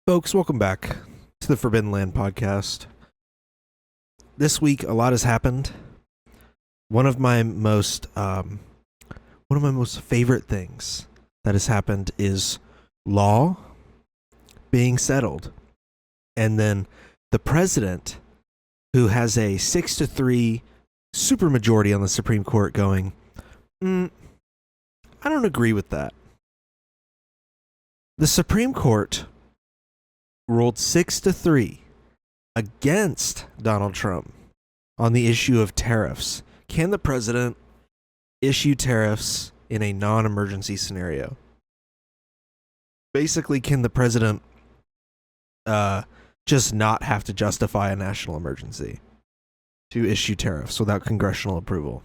Folks, welcome back to the Forbidden Land podcast. This week, a lot has happened. One of my most favorite things that has happened is law being settled, and then the president, who has a 6-3 supermajority on the Supreme Court, going, I don't agree with that. The Supreme Court ruled 6-3 against Donald Trump on the issue of tariffs. Can the president issue tariffs in a non-emergency scenario? Basically, can the president just not have to justify a national emergency to issue tariffs without congressional approval?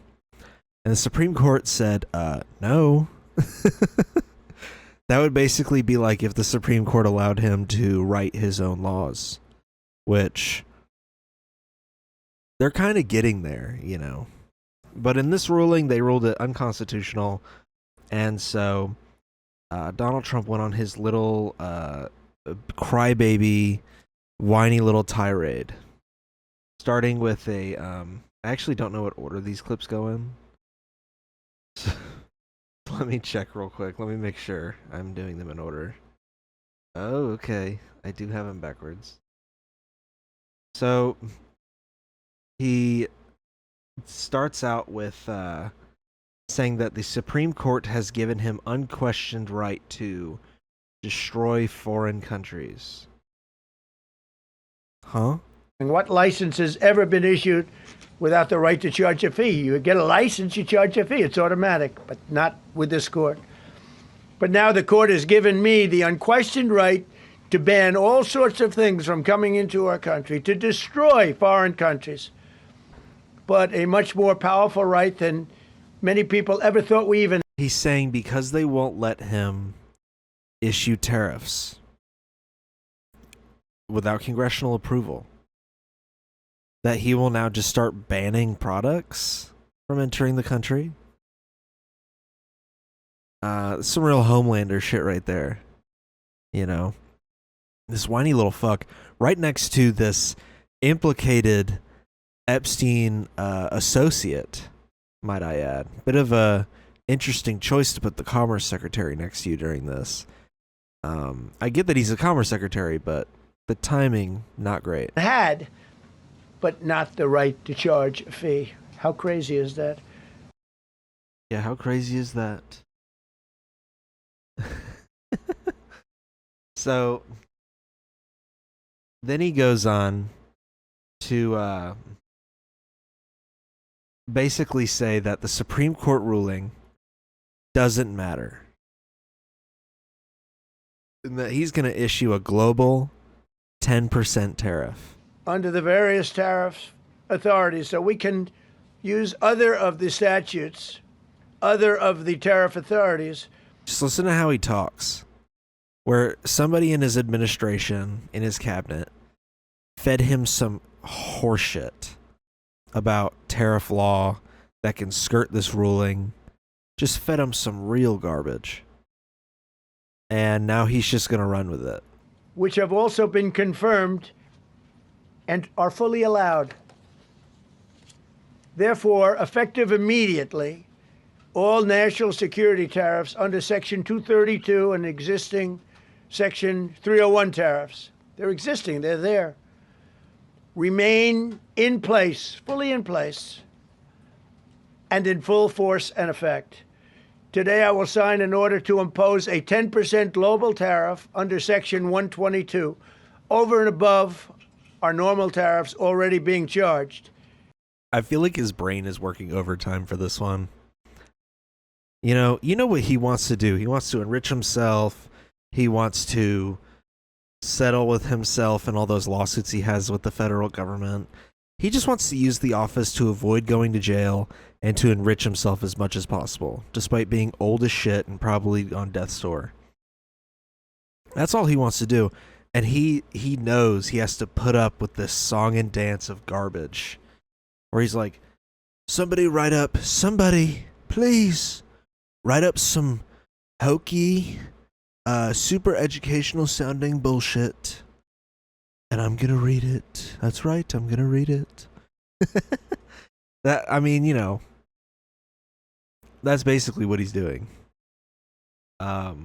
And the Supreme Court said, no. That would basically be like if the Supreme Court allowed him to write his own laws, which they're kind of getting there, you know. But in this ruling, they ruled it unconstitutional, and so Donald Trump went on his little crybaby, whiny little tirade, starting with a I actually don't know what order these clips go in. Let me check real quick. Let me make sure I'm doing them in order. Oh, okay. I do have them backwards. So, he starts out with saying that the Supreme Court has given him unquestioned right to destroy foreign countries. Huh? And what license has ever been issued without the right to charge a fee? You get a license, you charge a fee. It's automatic, but not with this court. But now the court has given me the unquestioned right to ban all sorts of things from coming into our country, to destroy foreign countries. But a much more powerful right than many people ever thought we even. He's saying because they won't let him issue tariffs without congressional approval, that he will now just start banning products from entering the country. Some real Homelander shit right there. You know, this whiny little fuck right next to this implicated Epstein associate, might I add. Bit of a interesting choice to put the Commerce Secretary next to you during this. I get that he's a Commerce Secretary, but the timing, not great. Had, but not the right to charge a fee. How crazy is that? Yeah, how crazy is that? So, then he goes on to basically say that the Supreme Court ruling doesn't matter, and that he's going to issue a global 10% tariff Under the various tariff authorities, so we can use other of the statutes, other of the tariff authorities. Just listen to how he talks. Where somebody in his administration, in his cabinet, fed him some horseshit about tariff law that can skirt this ruling. Just fed him some real garbage. And now he's just going to run with it. Which have also been confirmed and are fully allowed. Therefore, effective immediately, all national security tariffs under Section 232 and existing Section 301 tariffs, they're existing, they're there, remain in place, fully in place, and in full force and effect. Today, I will sign an order to impose a 10% global tariff under Section 122, over and above our normal tariffs already being charged. I feel like his brain is working overtime for this one. You know what he wants to do. He wants to enrich himself. He wants to settle with himself and all those lawsuits he has with the federal government. He just wants to use the office to avoid going to jail and to enrich himself as much as possible, despite being old as shit and probably on death's door. That's all he wants to do. And he knows he has to put up with this song and dance of garbage, where he's like, somebody, please, write up some hokey super educational sounding bullshit. And I'm gonna read it. That's right, I'm gonna read it. That, I mean, that's basically what he's doing. I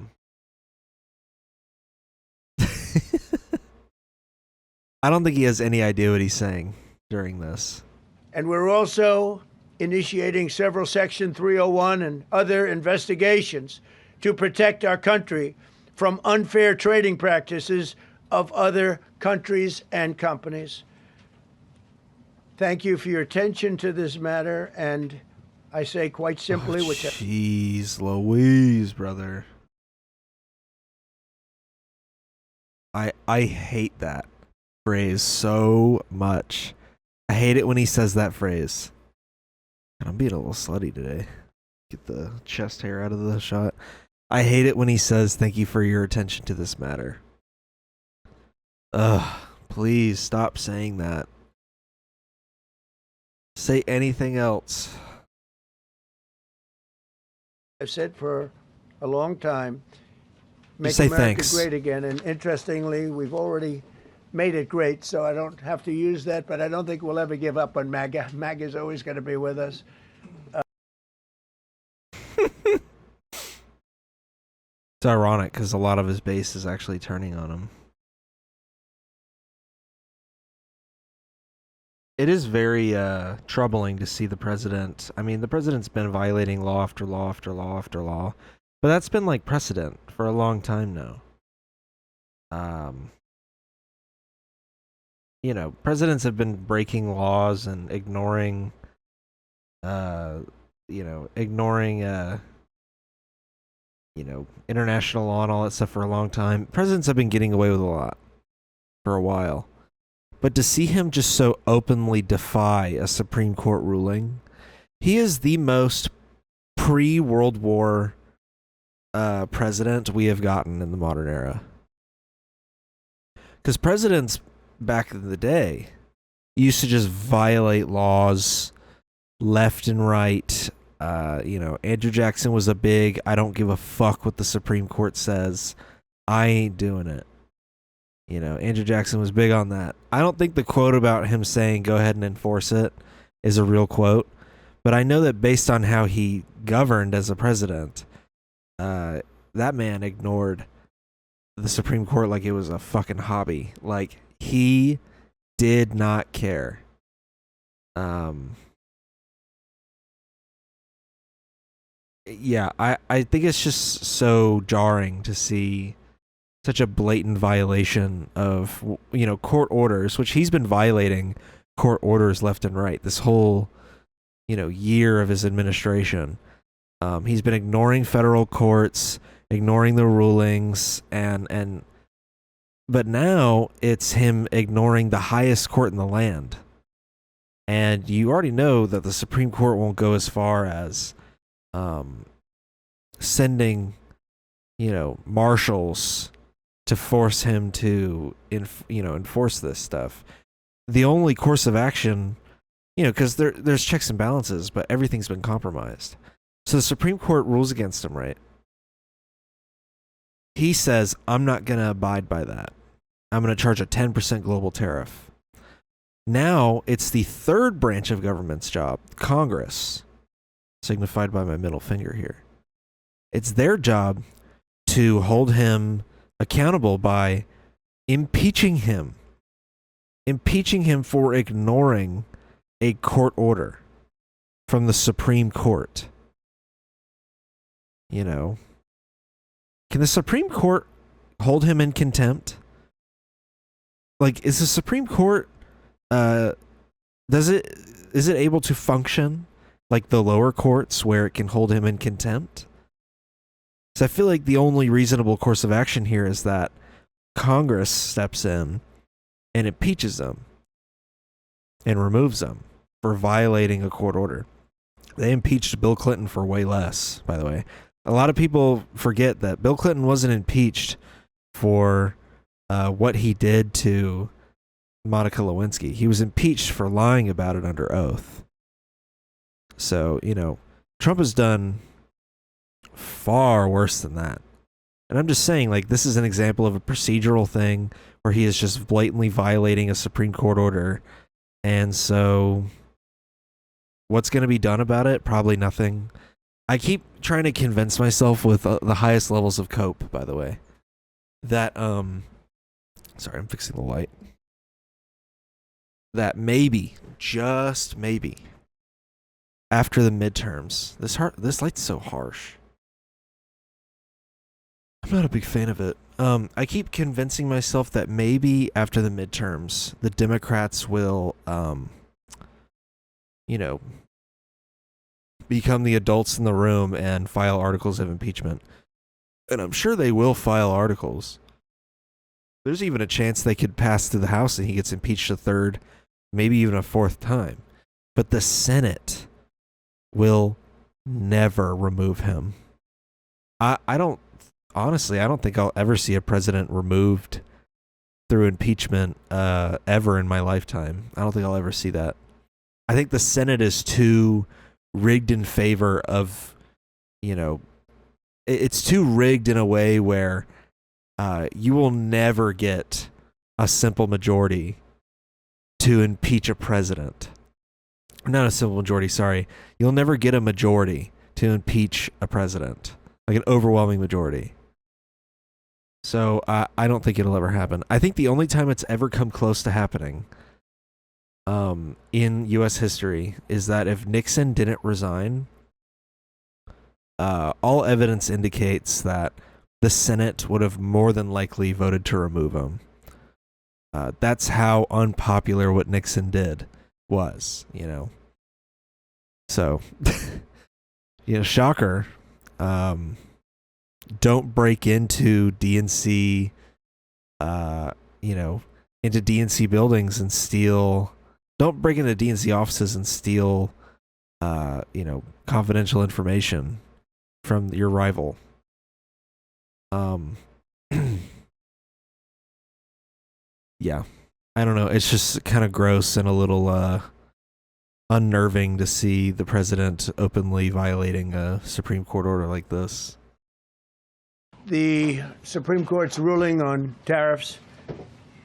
don't think he has any idea what he's saying during this. And we're also initiating several Section 301 and other investigations to protect our country from unfair trading practices of other countries and companies. Thank you for your attention to this matter, and I say quite simply, Jeez Louise, brother. I hate that phrase so much. I hate it when he says that phrase. And I'm being a little slutty today. Get the chest hair out of the shot. I hate it when he says, "Thank you for your attention to this matter." Ugh, please stop saying that. Say anything else. I've said for a long time, make say America thanks. great again. And interestingly, we've already made it great, so I don't have to use that, but I don't think we'll ever give up on MAGA. MAGA is always going to be with us. It's ironic because a lot of his base is actually turning on him. It is very troubling to see the president. I mean, the president's been violating law after law after law after law, but that's been like precedent for a long time now. Presidents have been breaking laws and ignoring, international law and all that stuff for a long time. Presidents have been getting away with a lot for a while. But to see him just so openly defy a Supreme Court ruling, he is the most pre-World War president we have gotten in the modern era. Because presidents back in the day used to just violate laws left and right. Andrew Jackson was a big, I don't give a fuck what the Supreme Court says. I ain't doing it. Andrew Jackson was big on that. I don't think the quote about him saying, "Go ahead and enforce it," is a real quote. But I know that based on how he governed as a president, that man ignored the Supreme Court like it was a fucking hobby. Like, he did not care. Yeah, I think it's just so jarring to see such a blatant violation of, court orders, which he's been violating court orders left and right this whole, year of his administration. He's been ignoring federal courts, ignoring the rulings, but now it's him ignoring the highest court in the land. And you already know that the Supreme Court won't go as far as sending, marshals to force him to, enforce this stuff. The only course of action, because there's checks and balances, but everything's been compromised. So the Supreme Court rules against him, right? He says, "I'm not going to abide by that. I'm going to charge a 10% global tariff." Now it's the third branch of government's job, Congress, signified by my middle finger here. It's their job to hold him accountable by impeaching him for ignoring a court order from the Supreme Court. Can the Supreme Court hold him in contempt? Like, is the Supreme Court, is it able to function like the lower courts where it can hold him in contempt? So I feel like the only reasonable course of action here is that Congress steps in and impeaches him and removes him for violating a court order. They impeached Bill Clinton for way less, by the way. A lot of people forget that Bill Clinton wasn't impeached for what he did to Monica Lewinsky. He was impeached for lying about it under oath. So, Trump has done far worse than that. And I'm just saying, like, this is an example of a procedural thing where he is just blatantly violating a Supreme Court order. And so what's going to be done about it? Probably nothing. I keep trying to convince myself with the highest levels of cope, by the way, that, sorry, I'm fixing the light. That maybe, just maybe, after the midterms, this light's so harsh. I'm not a big fan of it. I keep convincing myself that maybe after the midterms, the Democrats will, become the adults in the room and file articles of impeachment. And I'm sure they will file articles. There's even a chance they could pass through the House and he gets impeached a third, maybe even a fourth time. But the Senate will never remove him. I don't think I'll ever see a president removed through impeachment ever in my lifetime. I don't think I'll ever see that. I think the Senate is too rigged in favor of, it's too rigged in a way where you will never get a simple majority to impeach a president. Not a simple majority, sorry. You'll never get a majority to impeach a president, like an overwhelming majority. So I don't think it'll ever happen. I think the only time it's ever come close to happening in U.S. history is that if Nixon didn't resign, all evidence indicates that the Senate would have more than likely voted to remove him. That's how unpopular what Nixon did was, So, shocker. Don't break into DNC, into DNC buildings and steal. Don't break into DNC offices and steal, confidential information from your rival. Yeah, I don't know. It's just kind of gross and a little unnerving to see the president openly violating a Supreme Court order like this. The Supreme Court's ruling on tariffs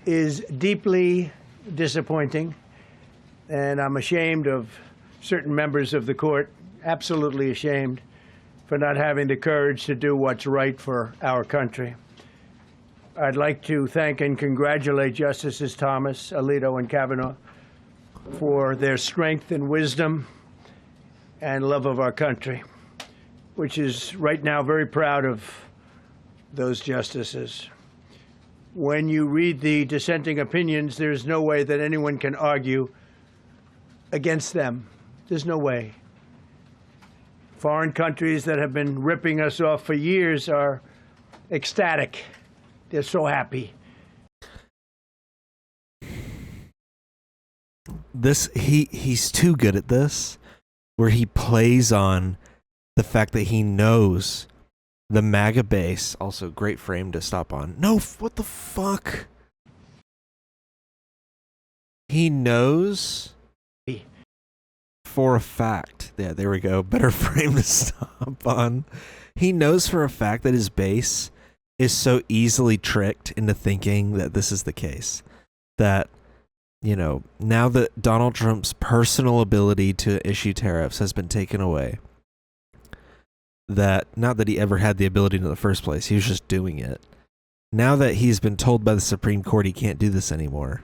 is deeply disappointing, and I'm ashamed of certain members of the court, absolutely ashamed, for not having the courage to do what's right for our country. I'd like to thank and congratulate Justices Thomas, Alito, and Kavanaugh for their strength and wisdom and love of our country, which is right now very proud of those justices. When you read the dissenting opinions, there's no way that anyone can argue against them. There's no way. Foreign countries that have been ripping us off for years are ecstatic. They're so happy. He's too good at this, where he plays on the fact that he knows the MAGA base. Also, great frame to stop on. No, what the fuck? He knows for a fact. Yeah, there we go. Better frame to stop on. He knows for a fact that his base is so easily tricked into thinking that this is the case. That, now that Donald Trump's personal ability to issue tariffs has been taken away, that not that he ever had the ability in the first place, he was just doing it. Now that he's been told by the Supreme Court he can't do this anymore,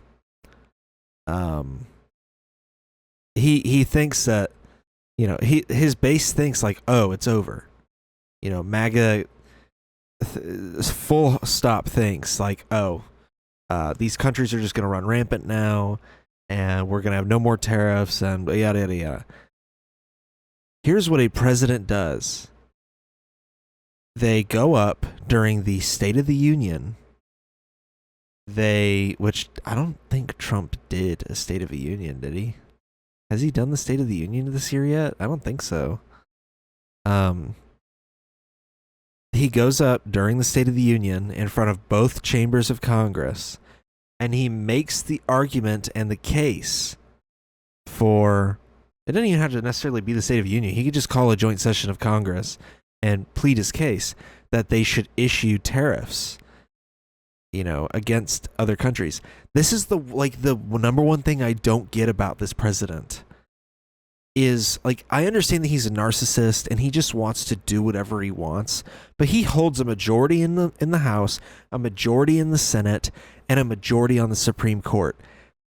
he thinks that, his base thinks like, oh, it's over. MAGA full stop thinks like, oh, these countries are just going to run rampant now, and we're going to have no more tariffs, and yada, yada, yada. Here's what a president does. They go up during the State of the Union. Which I don't think Trump did a State of the Union, did he? Has he done the State of the Union this year yet? I don't think so. He goes up during the State of the Union in front of both chambers of Congress, and he makes the argument and the case for, it doesn't even have to necessarily be the State of the Union. He could just call a joint session of Congress and plead his case that they should issue tariffs, against other countries. This is the number one thing I don't get about this president is, I understand that he's a narcissist and he just wants to do whatever he wants, but he holds a majority in the House, a majority in the Senate, and a majority on the Supreme Court.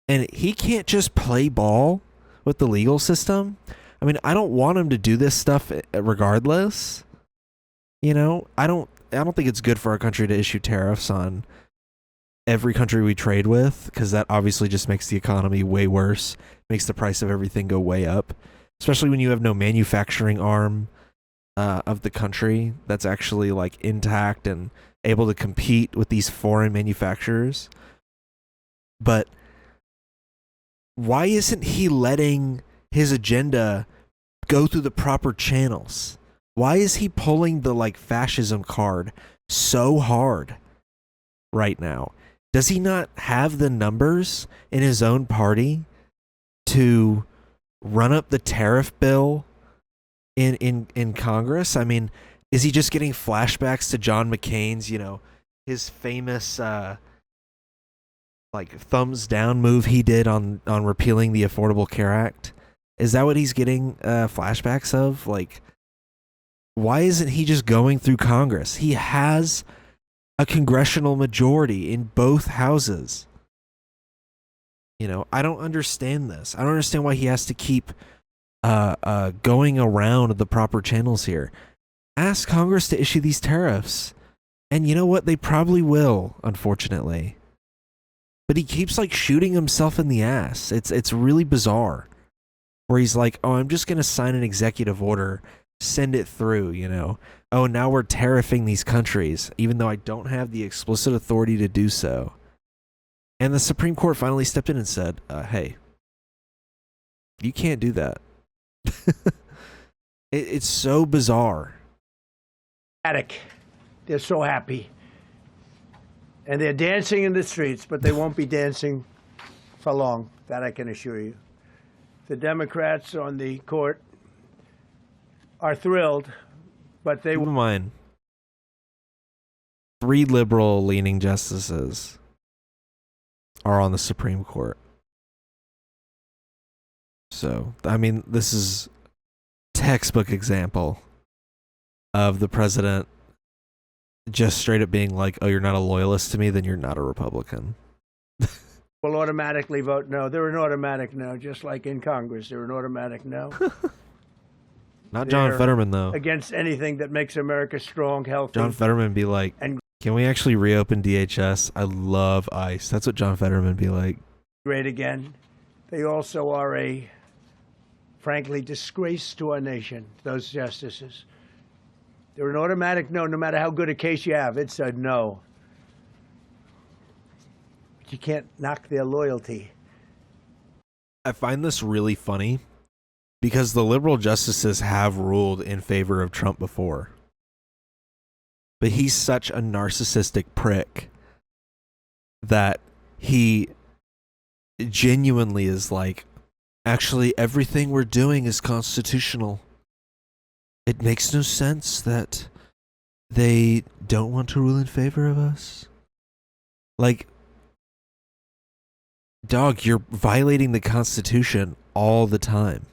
And he can't just play ball with the legal system. I mean, I don't want him to do this stuff regardless. I don't think it's good for our country to issue tariffs on every country we trade with, because that obviously just makes the economy way worse, makes the price of everything go way up, especially when you have no manufacturing arm of the country that's actually intact and able to compete with these foreign manufacturers. But why isn't he letting his agenda go through the proper channels? Why is he pulling the fascism card so hard right now? Does he not have the numbers in his own party to run up the tariff bill in Congress? I mean, is he just getting flashbacks to John McCain's, his famous thumbs down move he did on repealing the Affordable Care Act? Is that what he's getting flashbacks of? Why isn't he just going through Congress? He has a congressional majority in both houses. I don't understand this. I don't understand why he has to keep going around the proper channels here. Ask Congress to issue these tariffs. And you know what? They probably will, unfortunately. But he keeps shooting himself in the ass. It's really bizarre. Where he's like, oh, I'm just going to sign an executive order, send it through, Oh, now we're tariffing these countries, even though I don't have the explicit authority to do so. And the Supreme Court finally stepped in and said, hey, you can't do that. It's so bizarre. They're so happy. And they're dancing in the streets, but they won't be dancing for long. That I can assure you. The Democrats on the court are thrilled, but they... Keep in mind, 3 liberal-leaning justices are on the Supreme Court. So, I mean, this is textbook example of the president just straight up being like, oh, you're not a loyalist to me, then you're not a Republican. Will automatically vote no. They're an automatic no, just like in Congress. They're an automatic no. Not John Fetterman, though. Against anything that makes America strong, healthy. John Fetterman be like, can we actually reopen DHS? I love ICE. That's what John Fetterman be like. Great again. They also are a, frankly, disgrace to our nation, those justices. They're an automatic no matter how good a case you have. It's a no. But you can't knock their loyalty. I find this really funny because the liberal justices have ruled in favor of Trump before. But he's such a narcissistic prick that he genuinely is like, actually, everything we're doing is constitutional. It makes no sense that they don't want to rule in favor of us. Like, dog, you're violating the Constitution all the time.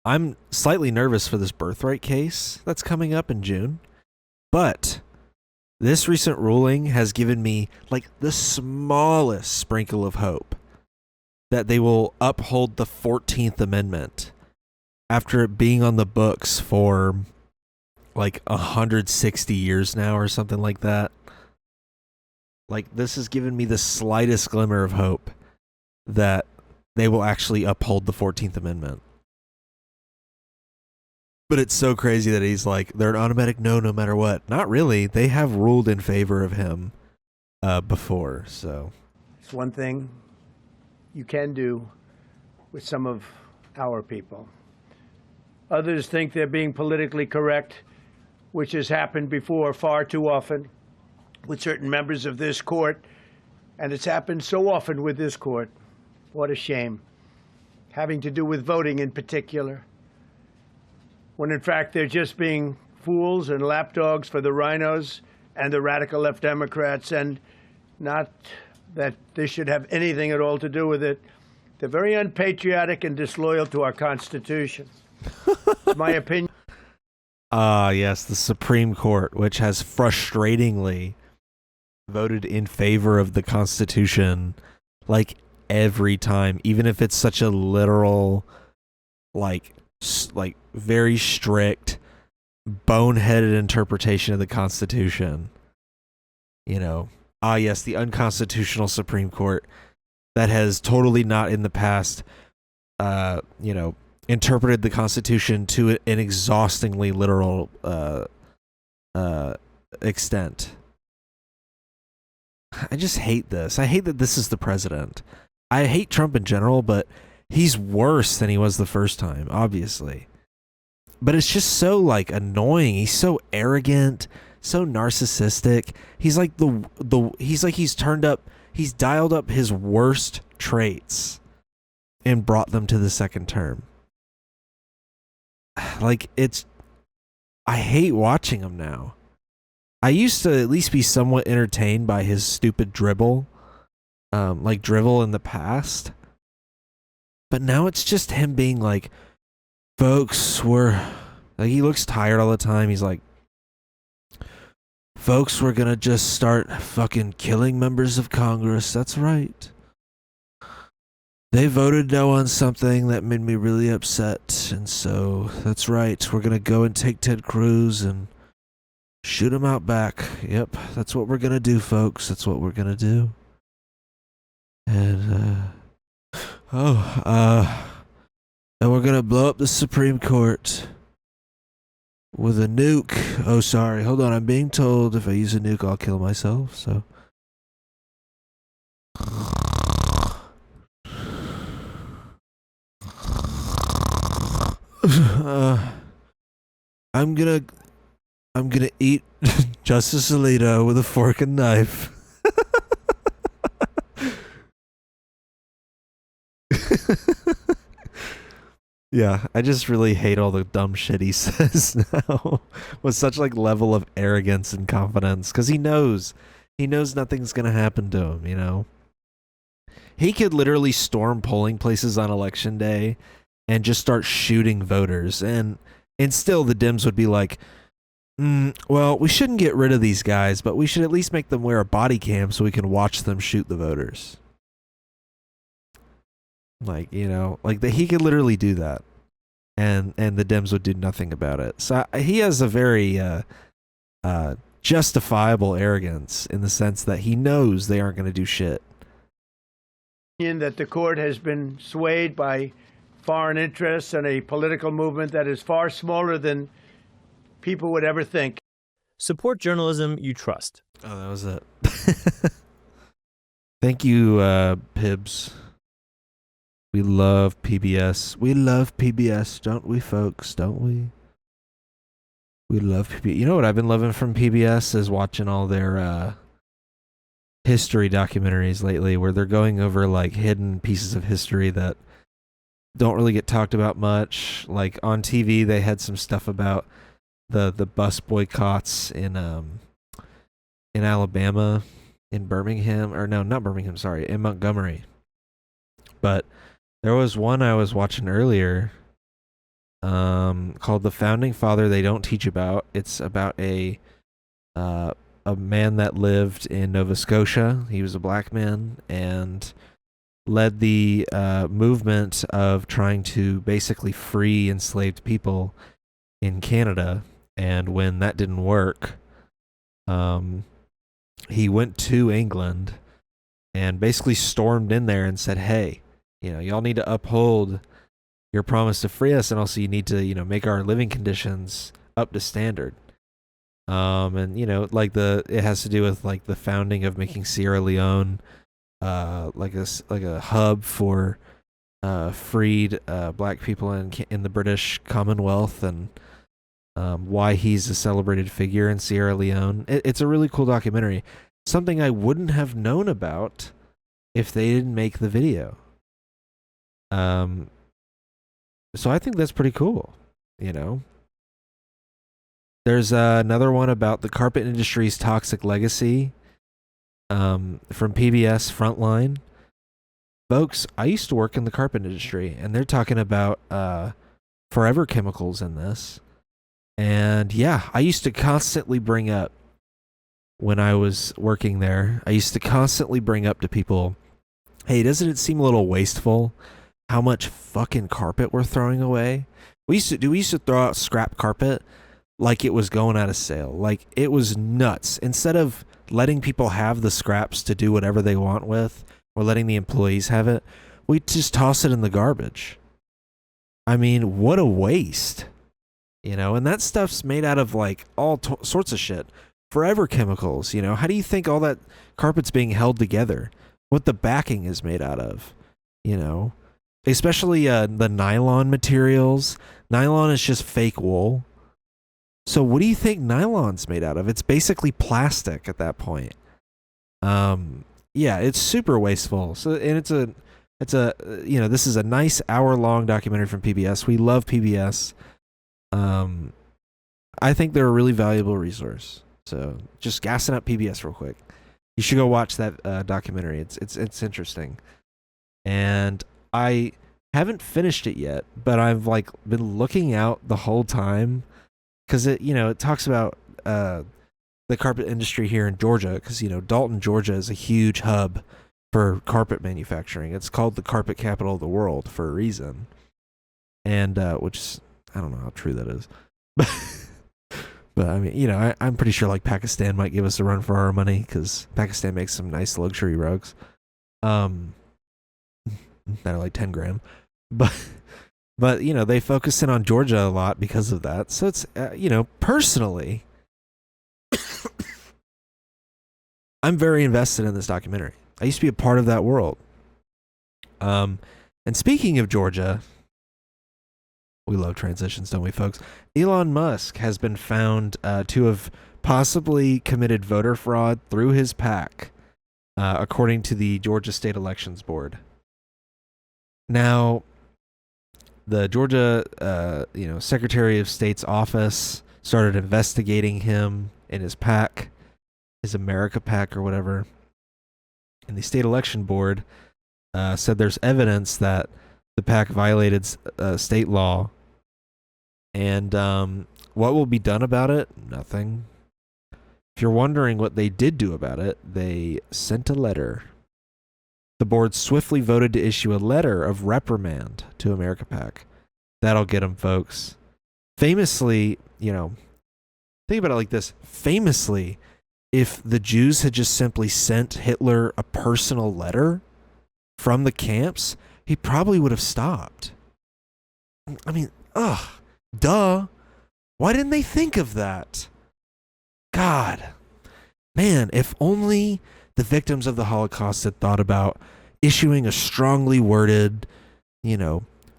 I'm slightly nervous for this birthright case that's coming up in June. But this recent ruling has given me like the smallest sprinkle of hope that they will uphold the 14th Amendment after it being on the books for like 160 years now or something like that. Like, this has given me the slightest glimmer of hope that they will actually uphold the 14th Amendment. But it's so crazy that he's like, they're an automatic no matter what. Not really. They have ruled in favor of him before, so. It's one thing you can do with some of our people. Others think they're being politically correct, which has happened before far too often with certain members of this court, and it's happened so often with this court. What a shame. Having to do with voting in particular, when in fact they're just being fools and lapdogs for the rhinos and the radical left Democrats, and not that this should have anything at all to do with it. They're very unpatriotic and disloyal to our Constitution. It's my opinion. Yes, the Supreme Court, which has frustratingly voted in favor of the Constitution like every time, even if it's such a literal, like very strict, boneheaded interpretation of the Constitution. You know, yes, the unconstitutional Supreme Court that has totally not in the past, interpreted the Constitution to an exhaustingly literal extent. I just hate this. I hate that this is the president. I hate Trump in general, but he's worse than he was the first time, obviously. But it's just so like annoying. He's so arrogant, so narcissistic. He's like he's dialed up his worst traits and brought them to the second term. Like I hate watching him now. I used to at least be somewhat entertained by his stupid drivel in the past. But now it's just him being like, folks, he looks tired all the time. He's like, folks, we're gonna just start fucking killing members of Congress. That's right. They voted no on something that made me really upset. And so, that's right. We're gonna go and take Ted Cruz and shoot him out back. Yep, that's what we're gonna do, folks. That's what we're gonna do. And, and we're gonna blow up the Supreme Court with a nuke. Oh, sorry. Hold on. I'm being told if I use a nuke, I'll kill myself. So. I'm gonna eat Justice Alito with a fork and knife. Yeah, I just really hate all the dumb shit he says now with such like level of arrogance and confidence, because he knows nothing's gonna happen to him. You know, he could literally storm polling places on election day and just start shooting voters, and still the Dems would be like, well, we shouldn't get rid of these guys, but we should at least make them wear a body cam so we can watch them shoot the voters. Like, you know, like he could literally do that, and the Dems would do nothing about it. So he has a very justifiable arrogance in the sense that he knows they aren't going to do shit. That the court has been swayed by foreign interests and a political movement that is far smaller than people would ever think. Support journalism you trust. Oh, that was it. Thank you, Pibs. We love PBS. We love PBS, don't we, folks? Don't we? We love PBS. You know what I've been loving from PBS is watching all their history documentaries lately, where they're going over like hidden pieces of history that don't really get talked about much. Like on TV, they had some stuff about the bus boycotts in Alabama, in Birmingham, or no, not Birmingham, sorry, in Montgomery. But there was one I was watching earlier called The Founding Father They Don't Teach About. It's about a man that lived in Nova Scotia. He was a black man and led the movement of trying to basically free enslaved people in Canada. And when that didn't work, he went to England and basically stormed in there and said, hey, you know, y'all need to uphold your promise to free us, and also you need to, you know, make our living conditions up to standard. And you know, like it has to do with like the founding of making Sierra Leone like a hub for freed black people in the British Commonwealth, and why he's a celebrated figure in Sierra Leone. It's a really cool documentary. Something I wouldn't have known about if they didn't make the video. So I think that's pretty cool, you know. There's another one about the carpet industry's toxic legacy from PBS Frontline. Folks, I used to work in the carpet industry, and they're talking about forever chemicals in this. And yeah, I used to constantly bring up when I was working there, I used to constantly bring up to people, hey, doesn't it seem a little wasteful how much fucking carpet we're throwing away? We used to throw out scrap carpet like it was going out of sale. Like, it was nuts. Instead of letting people have the scraps to do whatever they want with, or letting the employees have it, we just toss it in the garbage. I mean, what a waste. You know, and that stuff's made out of like all sorts of shit. Forever chemicals, you know. How do you think all that carpet's being held together? What the backing is made out of, you know? Especially the nylon materials. Nylon is just fake wool. So what do you think nylon's made out of? It's basically plastic at that point. Yeah, it's super wasteful. So, and it's a you know, this is a nice hour-long documentary from PBS. We love PBS. I think they're a really valuable resource. So just gassing up PBS real quick. You should go watch that documentary. It's interesting. And I haven't finished it yet, but I've like been looking out the whole time because it talks about the carpet industry here in Georgia, because Dalton, Georgia is a huge hub for carpet manufacturing. It's called the carpet capital of the world for a reason, and which I don't know how true that is, but I mean, I'm pretty sure like Pakistan might give us a run for our money because Pakistan makes some nice luxury rugs, that are like 10 grand, but they focus in on Georgia a lot because of that. So it's personally, I'm very invested in this documentary. I used to be a part of that world. And speaking of Georgia, we love transitions, don't we, folks? Elon Musk has been found to have possibly committed voter fraud through his PAC, according to the Georgia State Elections Board. Now, the Georgia, Secretary of State's office started investigating him in his PAC, his America PAC or whatever. And the State Election Board said there's evidence that the PAC violated state law. And what will be done about it? Nothing. If you're wondering what they did do about it, they sent a letter. The board swiftly voted to issue a letter of reprimand to America PAC. That'll get them, folks. Famously, think about it like this. Famously, if the Jews had just simply sent Hitler a personal letter from the camps, he probably would have stopped. I mean, duh. Why didn't they think of that? God. Man, if only the victims of the Holocaust had thought about issuing a strongly worded,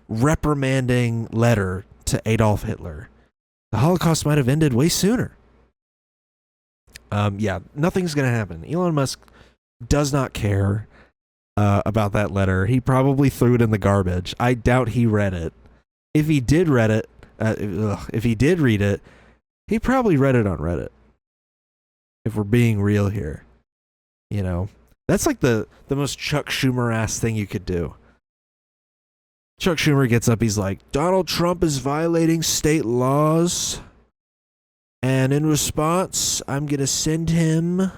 reprimanding letter to Adolf Hitler, the Holocaust might have ended way sooner. Yeah, nothing's going to happen. Elon Musk does not care about that letter. He probably threw it in the garbage. I doubt he read it. If he did read it, he probably read it on Reddit. If we're being real here, that's like the most Chuck Schumer-ass thing you could do. Chuck Schumer gets up, he's like, Donald Trump is violating state laws, and in response, I'm going to send him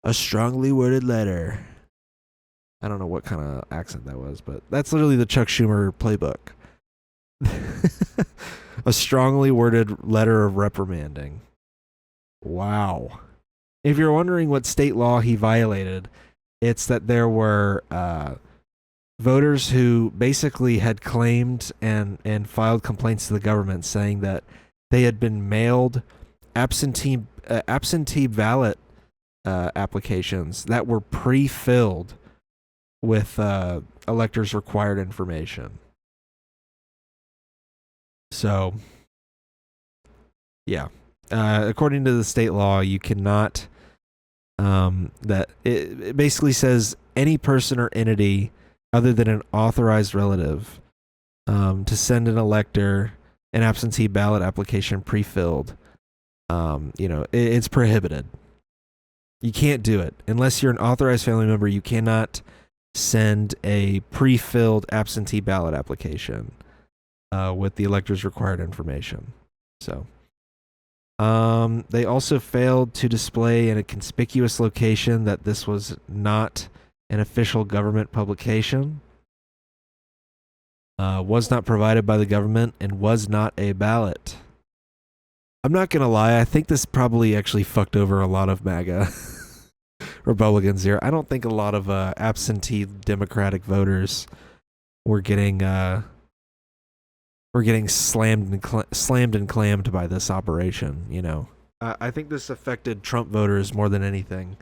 a strongly worded letter. I don't know what kind of accent that was, but that's literally the Chuck Schumer playbook. A strongly worded letter of reprimanding. Wow. If you're wondering what state law he violated, it's that there were voters who basically had claimed and filed complaints to the government saying that they had been mailed absentee ballot applications that were pre-filled with electors' required information. So, yeah. According to the state law, you cannot. That it basically says any person or entity other than an authorized relative to send an elector an absentee ballot application pre-filled, it's prohibited. You can't do it unless you're an authorized family member. You cannot send a pre-filled absentee ballot application with the elector's required information. So, they also failed to display in a conspicuous location that this was not an official government publication, was not provided by the government, and was not a ballot. I'm not going to lie, I think this probably actually fucked over a lot of MAGA Republicans here. I don't think a lot of absentee Democratic voters were getting slammed and clammed by this operation, you know. I think this affected Trump voters more than anything.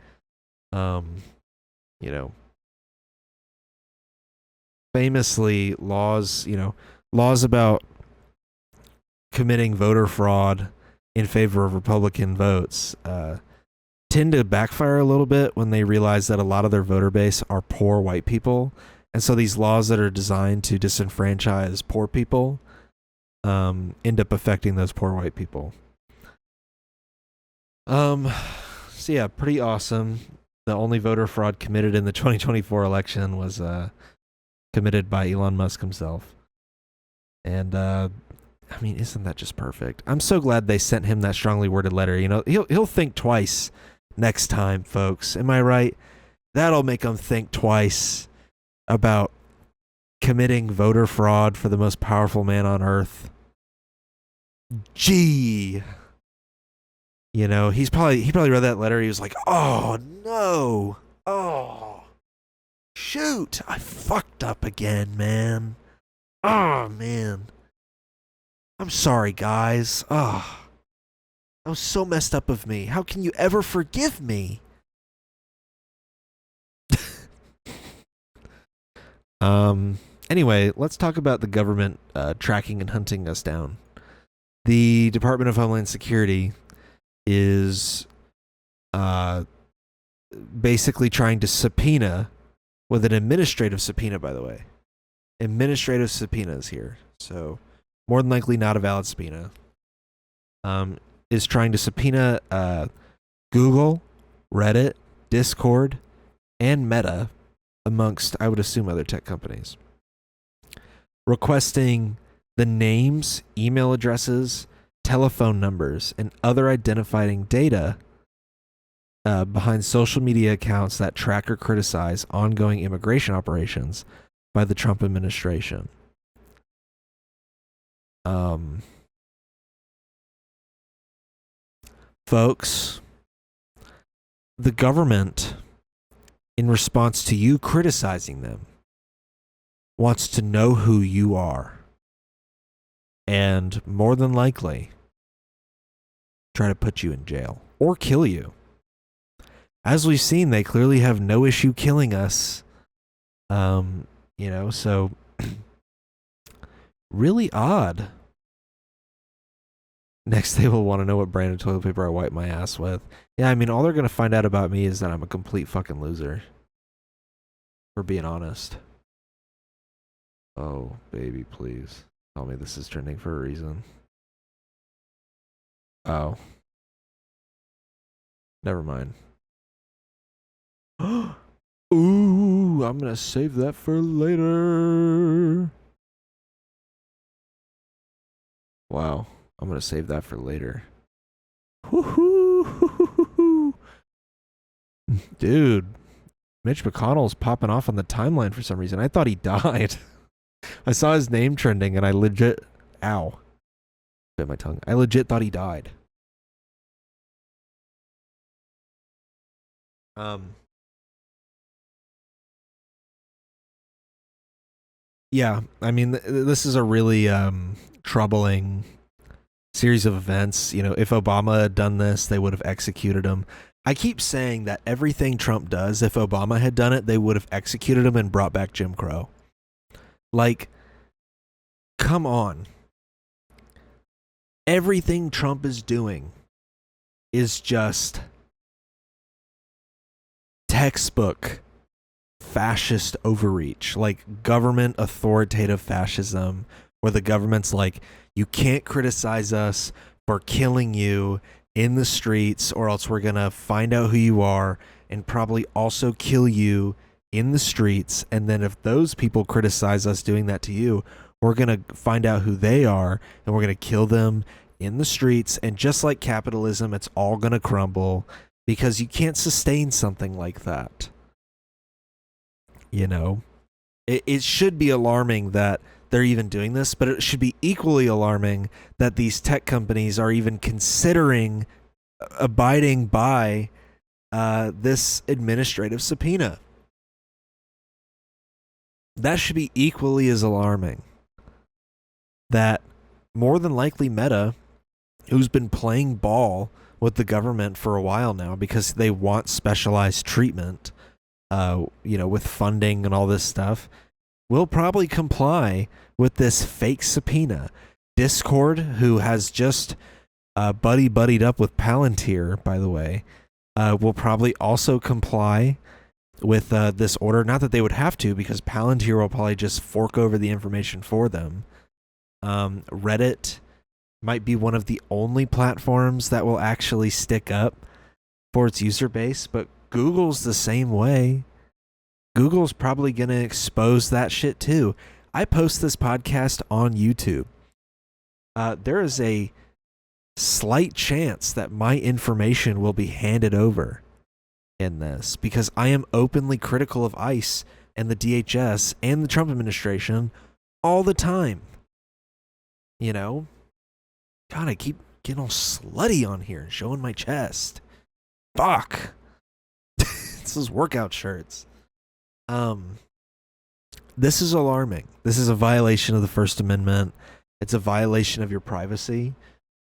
Famously, laws about committing voter fraud in favor of Republican votes tend to backfire a little bit when they realize that a lot of their voter base are poor white people. And so these laws that are designed to disenfranchise poor people end up affecting those poor white people. So yeah, pretty awesome. The only voter fraud committed in the 2024 election was committed by Elon Musk himself. And isn't that just perfect? I'm so glad they sent him that strongly worded letter. You know, he'll think twice next time, folks. Am I right? That'll make him think twice about committing voter fraud for the most powerful man on earth. Gee. You know, he probably read that letter. He was like, oh no. Oh, shoot. I fucked up again, man. Oh, man. I'm sorry, guys. Oh, that was so messed up of me. How can you ever forgive me? Anyway, let's talk about the government tracking and hunting us down. The Department of Homeland Security is basically trying to subpoena, with an administrative subpoena, by the way. Administrative subpoenas here. So, more than likely not a valid subpoena. Is trying to subpoena Google, Reddit, Discord, and Meta, amongst, I would assume, other tech companies, requesting the names, email addresses, telephone numbers, and other identifying data behind social media accounts that track or criticize ongoing immigration operations by the Trump administration. Folks, the government, in response to you criticizing them, wants to know who you are, and more than likely try to put you in jail or kill you. As we've seen, they clearly have no issue killing us. So really odd. Next, they will want to know what brand of toilet paper I wipe my ass with. Yeah, I mean, all they're going to find out about me is that I'm a complete fucking loser. For being honest. Oh, baby, please. Tell me this is trending for a reason. Oh. Never mind. Ooh, I'm going to save that for later. Wow. I'm going to save that for later. Woohoo! Dude, Mitch McConnell's popping off on the timeline for some reason. I thought he died. I saw his name trending and I legit... Ow. Bit my tongue. I legit thought he died. Yeah, I mean, this is a really troubling series of events. You know, if Obama had done this, they would have executed him. I keep saying that everything Trump does, if Obama had done it, they would have executed him and brought back Jim Crow. Like, come on. Everything Trump is doing is just textbook fascist overreach, like government authoritative fascism, where the government's like, You can't criticize us for killing you in the streets, or else we're going to find out who you are and probably also kill you in the streets. And then if those people criticize us doing that to you, we're going to find out who they are and we're going to kill them in the streets. And just like capitalism, it's all going to crumble because you can't sustain something like that. You know, it should be alarming that they're even doing this, but it should be equally alarming that these tech companies are even considering abiding by this administrative subpoena. That should be equally as alarming. That more than likely Meta, who's been playing ball with the government for a while now because they want specialized treatment, with funding and all this stuff, will probably comply with this fake subpoena. Discord, who has just buddied up with Palantir, by the way, will probably also comply with this order. Not that they would have to, because Palantir will probably just fork over the information for them. Reddit might be one of the only platforms that will actually stick up for its user base, but Google's the same way. Google's probably going to expose that shit too. I post this podcast on YouTube. There is a slight chance that my information will be handed over in this because I am openly critical of ICE and the DHS and the Trump administration all the time. You know? God, I keep getting all slutty on here and showing my chest. Fuck. This is workout shirts. This is alarming. This is a violation of the First Amendment. It's a violation of your privacy,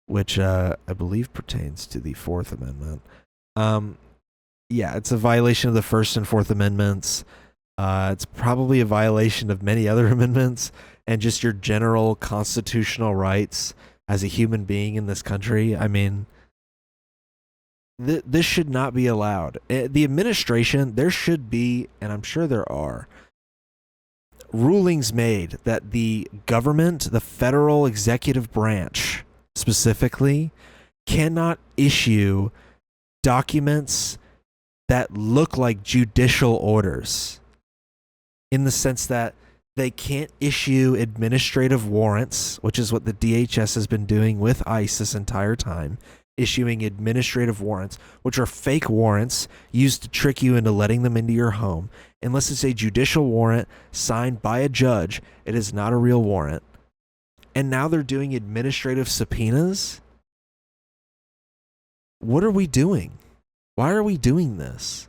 which I believe pertains to the Fourth Amendment. Yeah, it's a violation of the First and Fourth Amendments. It's probably a violation of many other amendments and just your general constitutional rights as a human being in this country. I mean, this should not be allowed. The administration, there should be, and I'm sure there are, rulings made that the government, the federal executive branch specifically, cannot issue documents that look like judicial orders, in the sense that they can't issue administrative warrants, which is what the DHS has been doing with ICE this entire time, issuing administrative warrants, which are fake warrants used to trick you into letting them into your home. Unless it's a judicial warrant signed by a judge, it is not a real warrant. And now they're doing administrative subpoenas? What are we doing? Why are we doing this?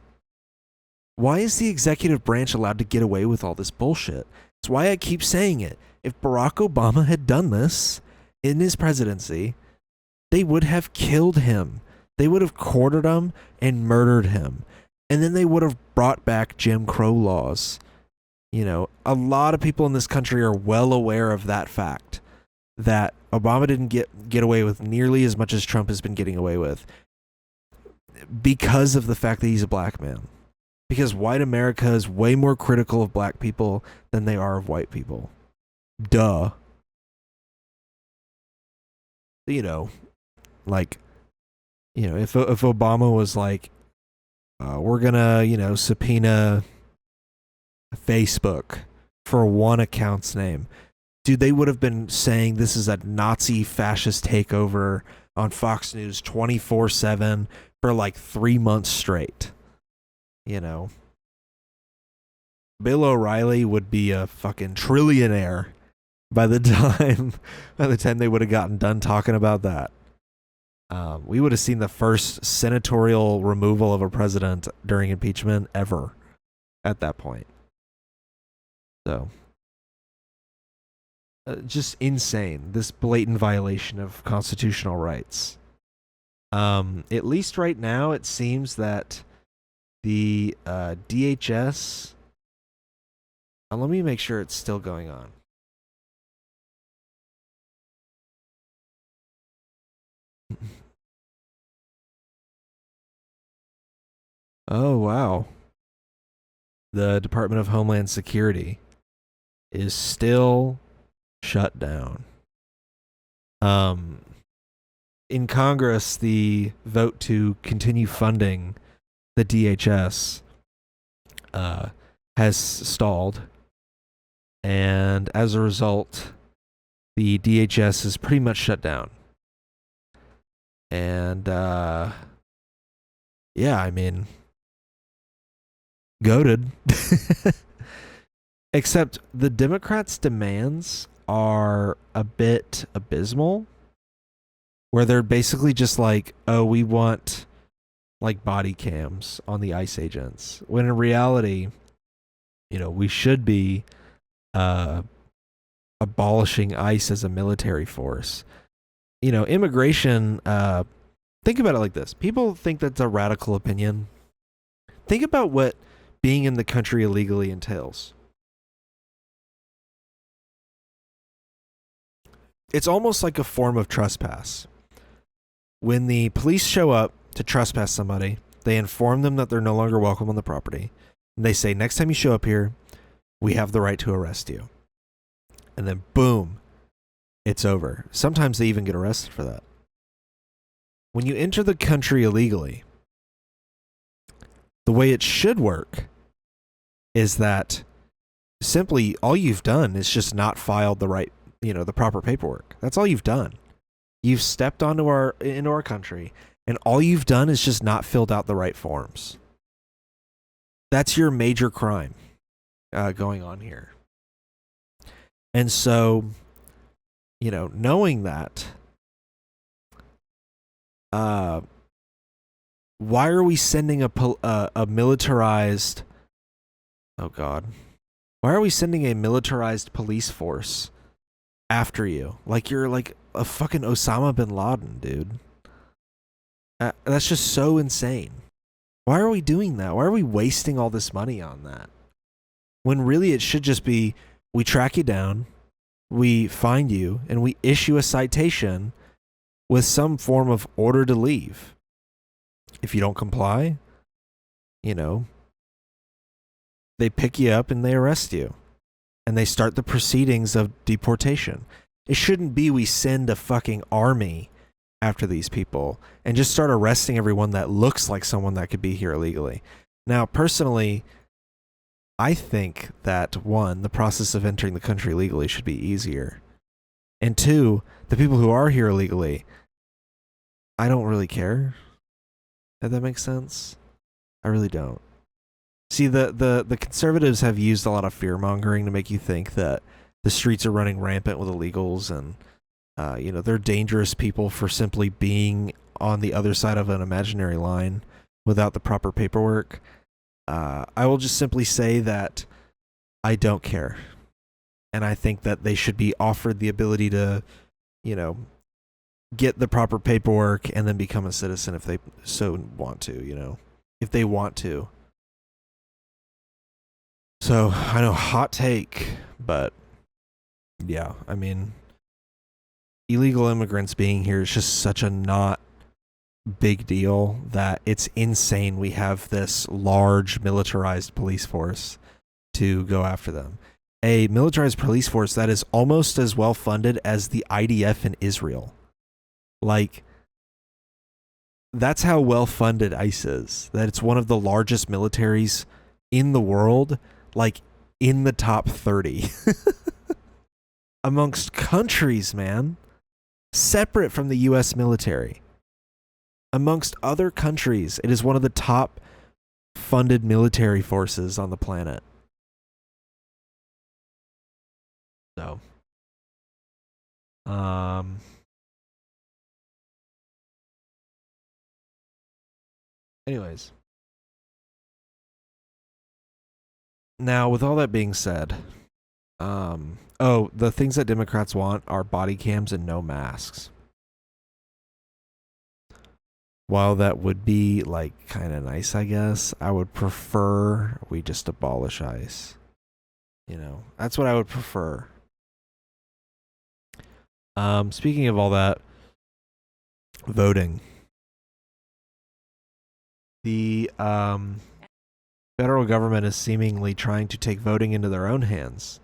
Why is the executive branch allowed to get away with all this bullshit? It's why I keep saying it. If Barack Obama had done this in his presidency, they would have killed him. They would have quartered him and murdered him. And then they would have brought back Jim Crow laws. You know, a lot of people in this country are well aware of that fact, that Obama didn't get away with nearly as much as Trump has been getting away with, because of the fact that he's a black man. Because white America is way more critical of black people than they are of white people. Duh. You know, like, you know, if Obama was like, we're gonna, subpoena Facebook for one account's name, dude, they would have been saying this is a Nazi fascist takeover on Fox News 24/7 for like 3 months straight. Bill O'Reilly would be a fucking trillionaire by the time they would have gotten done talking about that. We would have seen the first senatorial removal of a president during impeachment ever at that point. So, just insane. This blatant violation of constitutional rights. At least right now, it seems that the DHS... let me make sure it's still going on. Oh, wow. The Department of Homeland Security is still shut down. In Congress, the vote to continue funding the DHS has stalled, and as a result, the DHS is pretty much shut down. And yeah, I mean, goated. Except the Democrats' demands are a bit abysmal, where they're basically just like, oh, we want like body cams on the ICE agents, when in reality, you know, we should be abolishing ICE as a military force. You know, immigration, think about it like this. People think that's a radical opinion. Think about what being in the country illegally entails. It's almost like a form of trespass. When the police show up to trespass somebody, they inform them that they're no longer welcome on the property. And they say, next time you show up here, we have the right to arrest you. And then boom, it's over. Sometimes they even get arrested for that. When you enter the country illegally, the way it should work is that simply all you've done is just not filed the right, you know, the proper paperwork. That's all you've done. You've stepped into our country, and all you've done is just not filled out the right forms. That's your major crime going on here. And so, you know, knowing that, why are we sending a militarized? Oh God, why are we sending a militarized police force after you? Like you're like a fucking Osama bin Laden, dude. That's just so insane. Why are we doing that? Why are we wasting all this money on that? When really it should just be, we track you down, we find you, and we issue a citation with some form of order to leave. If you don't comply, you know, they pick you up and they arrest you. And they start the proceedings of deportation. It shouldn't be we send a fucking army after these people and just start arresting everyone that looks like someone that could be here illegally. Now, personally, I think that one, the process of entering the country legally should be easier. And two, the people who are here illegally, I don't really care. If that makes sense. I really don't. See, the conservatives have used a lot of fear-mongering to make you think that the streets are running rampant with illegals and, you know, they're dangerous people for simply being on the other side of an imaginary line without the proper paperwork. I will just simply say that I don't care. And I think that they should be offered the ability to, you know, get the proper paperwork and then become a citizen if they so want to, you know, if they want to. So, I know, hot take, but yeah, I mean, illegal immigrants being here is just such a not big deal that it's insane we have this large militarized police force to go after them. A militarized police force that is almost as well funded as the IDF in Israel. Like, that's how well funded ICE is. That it's one of the largest militaries in the world, like in the top 30 amongst countries, man, separate from the US military. Amongst other countries, it is one of the top funded military forces on the planet. So, anyways. Now, with all that being said, the things that Democrats want are body cams and no masks. While that would be, like, kind of nice, I guess, I would prefer we just abolish ICE. You know, that's what I would prefer. Speaking of all that, voting. The, federal government is seemingly trying to take voting into their own hands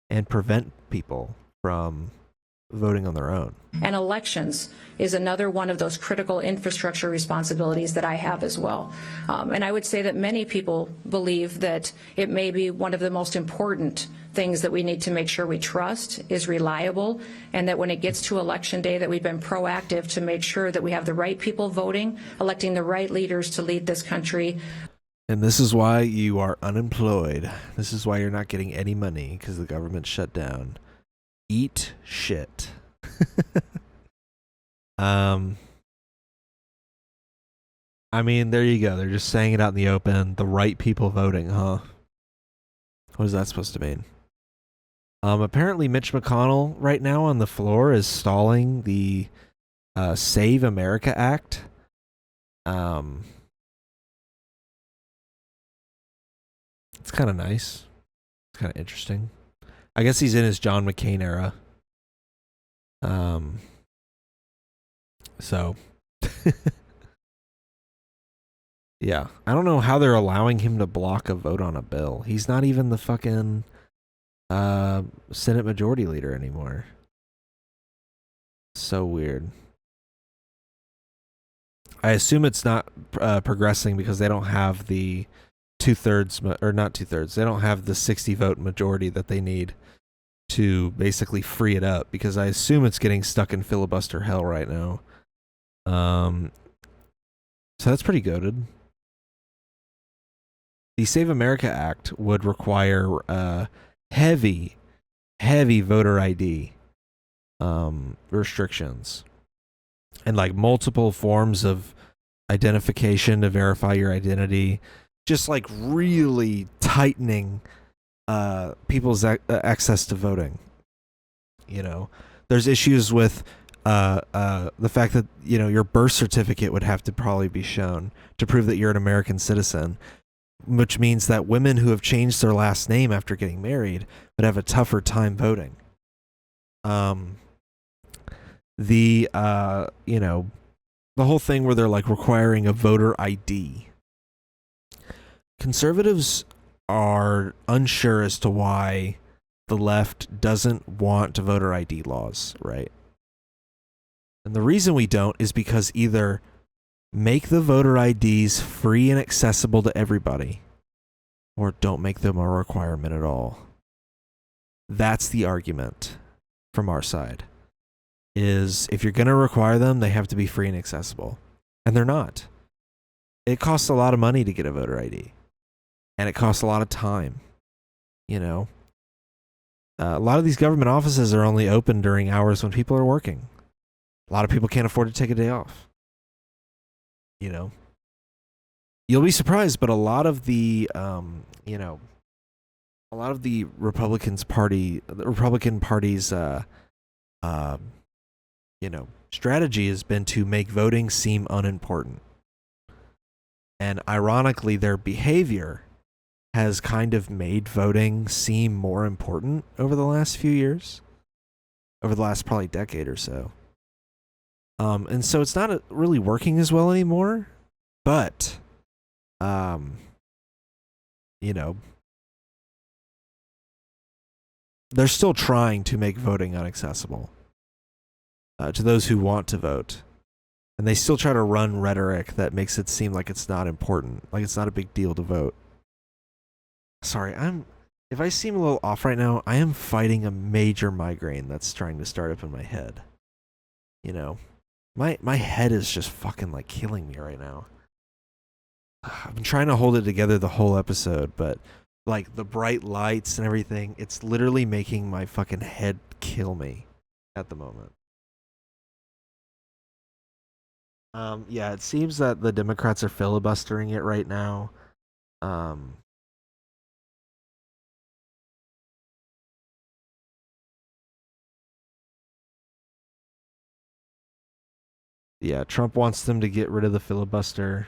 and prevent people from voting on their own. And elections is another one of those critical infrastructure responsibilities that I have as well. And I would say that many people believe that it may be one of the most important things that we need to make sure we trust is reliable, and that when it gets to election day that we've been proactive to make sure that we have the right people voting, electing the right leaders to lead this country. And this is why you are unemployed. This is why you're not getting any money, because the government shut down. Eat shit. I mean, there you go. They're just saying it out in the open. The right people voting, huh? What is that supposed to mean? Apparently Mitch McConnell right now on the floor is stalling the Save America Act. It's kind of nice. It's kind of interesting. I guess he's in his John McCain era. So yeah, I don't know how they're allowing him to block a vote on a bill. He's not even the fucking Senate Majority Leader anymore. So weird. I assume it's not progressing because they don't have the 2/3, or not 2/3. They don't have the 60 vote majority that they need to basically free it up, because I assume it's getting stuck in filibuster hell right now. So that's pretty goated. The Save America Act would require heavy voter ID restrictions, and like multiple forms of identification to verify your identity, just like really tightening people's access to voting. You know, there's issues with the fact that, you know, your birth certificate would have to probably be shown to prove that you're an American citizen, which means that women who have changed their last name after getting married would have a tougher time voting. You know, the whole thing where they're like requiring a voter ID. Conservatives are unsure as to why the left doesn't want voter ID laws, right? And the reason we don't is because either make the voter IDs free and accessible to everybody, or don't make them a requirement at all. That's the argument from our side. Is if you're going to require them, they have to be free and accessible. And they're not. It costs a lot of money to get a voter ID. And it costs a lot of time. You know? A lot of these government offices are only open during hours when people are working. A lot of people can't afford to take a day off. You know? You'll be surprised, but a lot of the, you know, a lot of the Republican Party's, you know, strategy has been to make voting seem unimportant. And ironically, their behavior has kind of made voting seem more important over the last few years, over the last probably decade or so. And so it's not really working as well anymore, but, you know, they're still trying to make voting inaccessible to those who want to vote. And they still try to run rhetoric that makes it seem like it's not important, like it's not a big deal to vote. Sorry, if I seem a little off right now, I am fighting a major migraine that's trying to start up in my head. You know, my head is just fucking like killing me right now. I've been trying to hold it together the whole episode, but like the bright lights and everything, it's literally making my fucking head kill me at the moment. Yeah, it seems that the Democrats are filibustering it right now. Yeah, Trump wants them to get rid of the filibuster.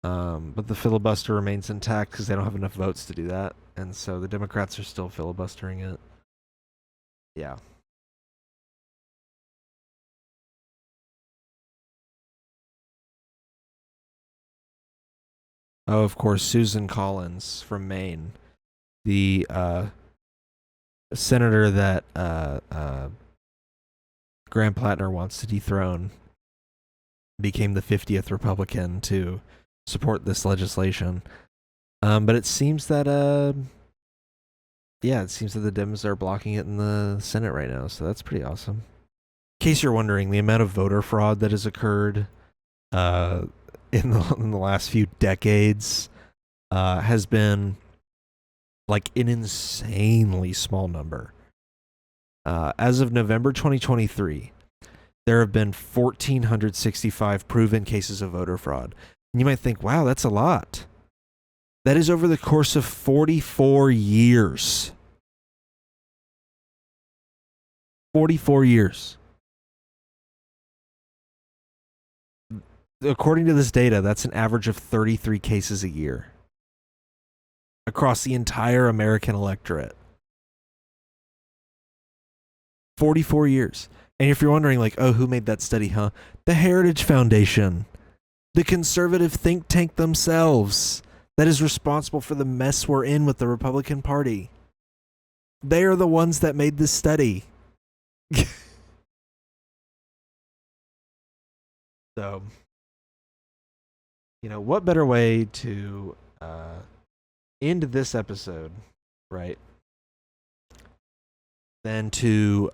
But the filibuster remains intact because they don't have enough votes to do that. And so the Democrats are still filibustering it. Yeah. Oh, of course, Susan Collins from Maine, the senator that Graham Plattner wants to dethrone, became the 50th Republican to support this legislation. But it seems that it seems that the Dems are blocking it in the Senate right now, so that's pretty awesome. In case you're wondering, the amount of voter fraud that has occurred in the last few decades has been like an insanely small number. As of November 2023, there have been 1,465 proven cases of voter fraud. And you might think, wow, that's a lot. That is over the course of 44 years. 44 years. According to this data, that's an average of 33 cases a year across the entire American electorate. 44 years. And if you're wondering, like, oh, who made that study, huh? The Heritage Foundation, the conservative think tank themselves that is responsible for the mess we're in with the Republican Party. They are the ones that made this study. So, you know, what better way to end this episode, right, than to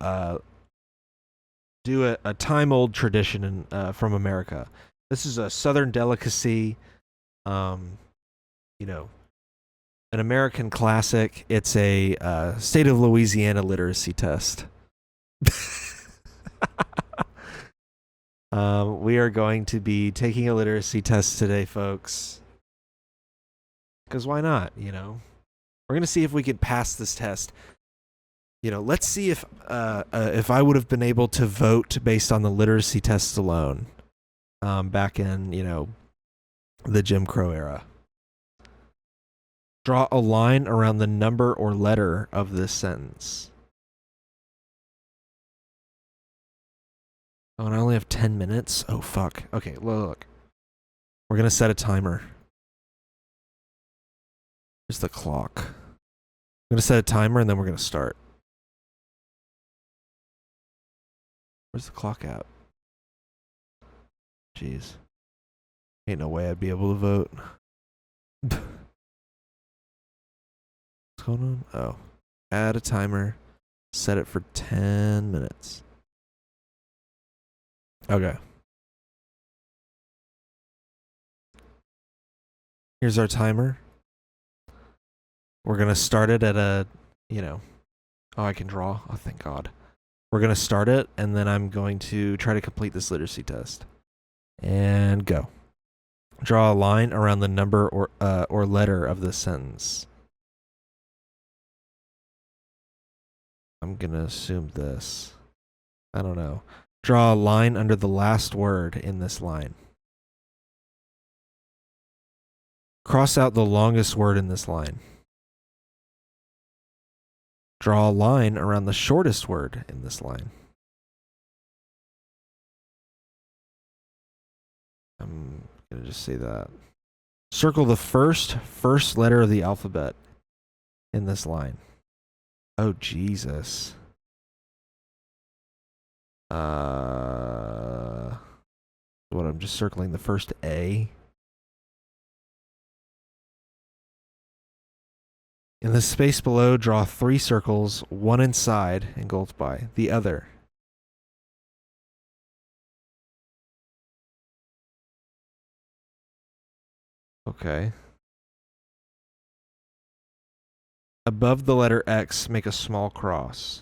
do a time-old tradition from America. This is a Southern delicacy, you know, an American classic. It's a state of Louisiana literacy test. We are going to be taking a literacy test today, folks. Because why not, you know? We're going to see if we can pass this test. You know, let's see if I would have been able to vote based on the literacy test alone back in, you know, the Jim Crow era. Draw a line around the number or letter of this sentence. Oh, and I only have 10 minutes? Oh, fuck. Okay, look. We're going to set a timer. Here's the clock. I'm going to set a timer and then we're going to start. Where's the clock at? Jeez. Ain't no way I'd be able to vote. What's going on? Oh. Add a timer. Set it for 10 minutes. Okay. Here's our timer. We're going to start it at a, you know. Oh, I can draw. Oh, thank God. We're going to start it, and then I'm going to try to complete this literacy test. And go. Draw a line around the number or letter of this sentence. I'm going to assume this. I don't know. Draw a line under the last word in this line. Cross out the longest word in this line. Draw a line around the shortest word in this line. I'm going to just say that. Circle the first letter of the alphabet in this line. Oh, Jesus. What, I'm just circling the first A. In the space below, draw 3 circles, one inside and goes by the other. Okay. Above the letter X, make a small cross.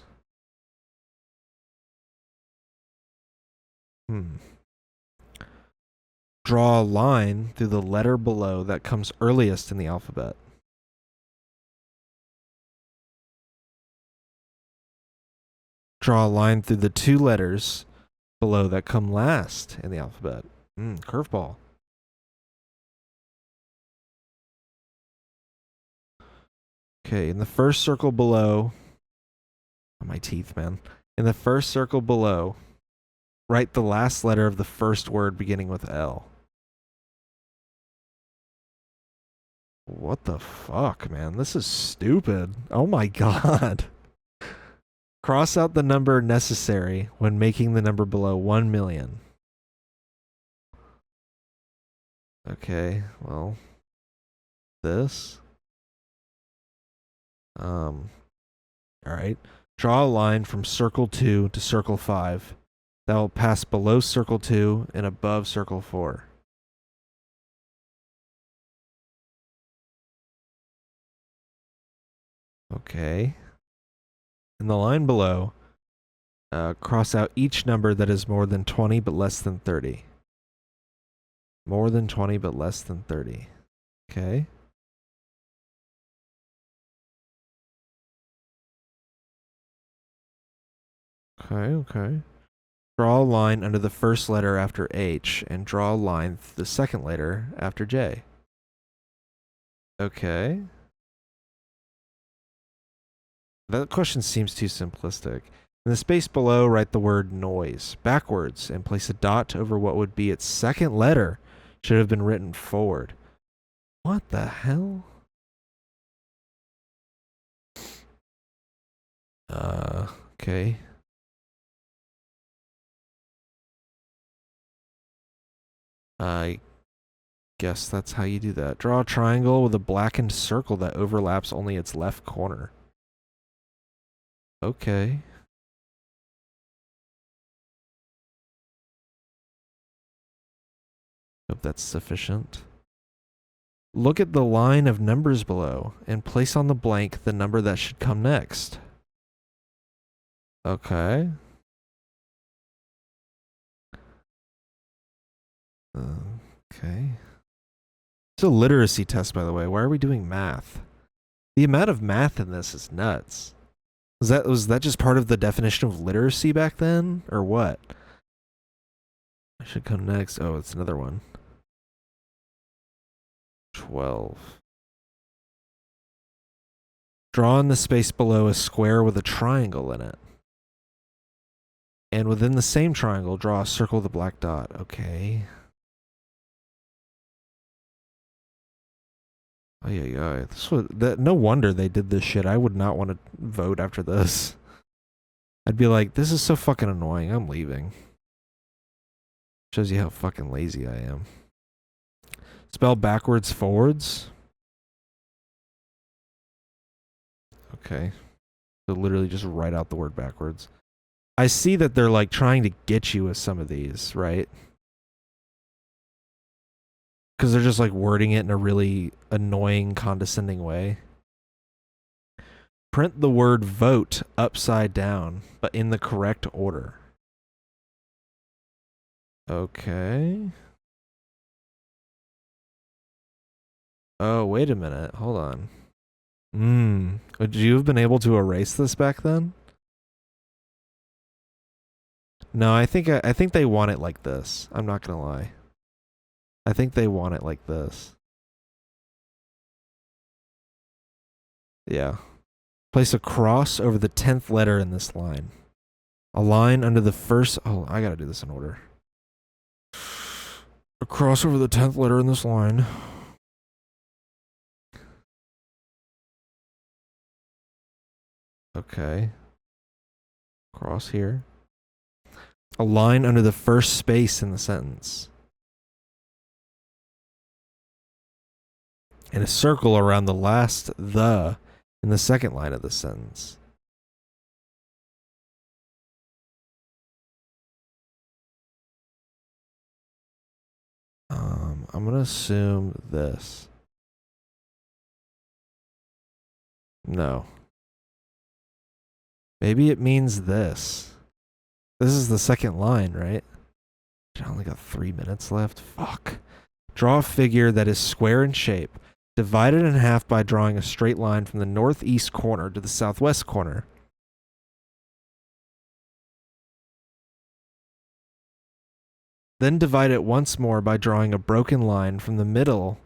Draw a line through the letter below that comes earliest in the alphabet. Draw a line through the 2 letters below that come last in the alphabet. Curveball. Okay, in the first circle below, oh, my teeth, man. In the first circle below, write the last letter of the first word beginning with L. What the fuck, man? This is stupid. Oh my God. Cross out the number necessary when making the number below 1 million. Okay, well, this. All right. Draw a line from circle 2 to circle 5 that will pass below circle 2 and above circle 4. Okay. In the line below, cross out each number that is more than 20 but less than 30. More than 20 but less than 30. Okay. Okay. Draw a line under the first letter after H and draw a line through the second letter after J. Okay. That question seems too simplistic. In the space below, write the word noise backwards and place a dot over what would be its second letter. Should have been written forward. What the hell? Okay. I guess that's how you do that. Draw a triangle with a blackened circle that overlaps only its left corner. Okay. Hope that's sufficient. Look at the line of numbers below and place on the blank the number that should come next. Okay. Okay. It's a literacy test, by the way. Why are we doing math? The amount of math in this is nuts. Was that just part of the definition of literacy back then, or what? I should come next. Oh, it's another one. 12. Draw in the space below a square with a triangle in it. And within the same triangle, draw a circle with a black dot. Okay. No wonder they did this shit. I would not want to vote after this. I'd be like, this is so fucking annoying. I'm leaving. Shows you how fucking lazy I am. Spell backwards forwards. Okay. So literally just write out the word backwards. I see that they're like trying to get you with some of these, right? Because they're just like wording it in a really annoying, condescending way. Print the word vote upside down, but in the correct order. Okay. Oh, wait a minute. Hold on. Would you have been able to erase this back then? No, I think they want it like this. I'm not gonna lie. I think they want it like this. Yeah. Place a cross over the 10th letter in this line. A line under the first... Oh, I gotta do this in order. A cross over the 10th letter in this line. Okay. Cross here. A line under the first space in the sentence. And a circle around the last "the" in the second line of the sentence. I'm gonna assume this. No. Maybe it means this. This is the second line, right? I only got 3 minutes left. Fuck. Draw a figure that is square in shape. Divide it in half by drawing a straight line from the northeast corner to the southwest corner. Then divide it once more by drawing a broken line from the middle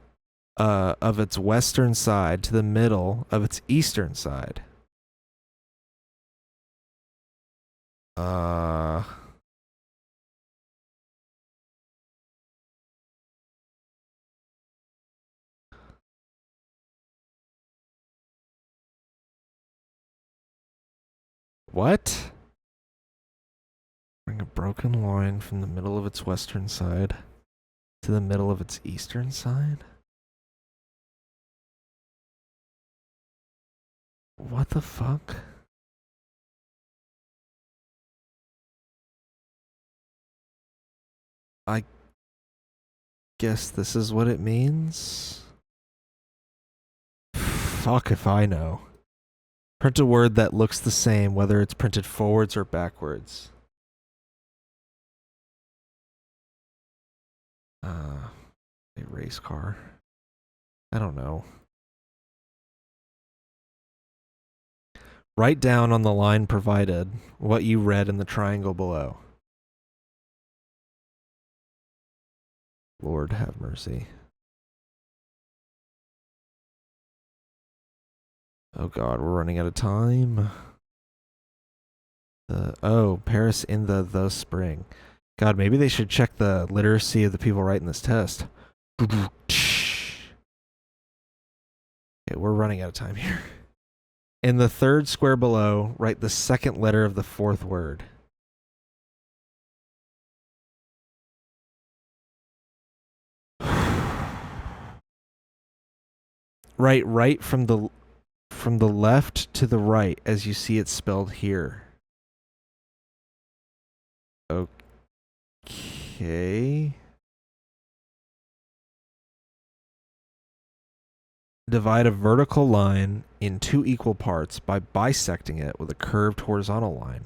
of its western side to the middle of its eastern side. What? Bring a broken line from the middle of its western side to the middle of its eastern side? What the fuck? I guess this is what it means? Fuck if I know. Print a word that looks the same, whether it's printed forwards or backwards. A race car. I don't know. Write down on the line provided what you read in the triangle below. Lord have mercy. Oh god, we're running out of time. Paris in the spring. God, maybe they should check the literacy of the people writing this test. Okay, we're running out of time here. In the third square below, write the second letter of the fourth word. Write right from the left to the right as you see it spelled here. Okay. Divide a vertical line in two equal parts by bisecting it with a curved horizontal line.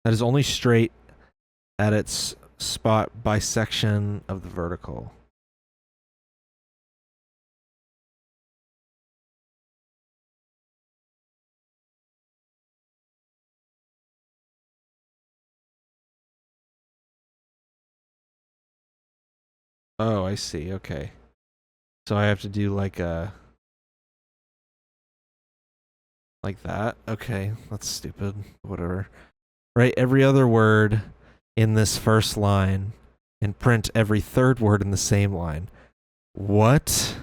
That is only straight at its spot bisection of the vertical. Oh, I see. Okay. So I have to do like that. Okay, that's stupid. Whatever. Write every other word in this first line and print every third word in the same line. What?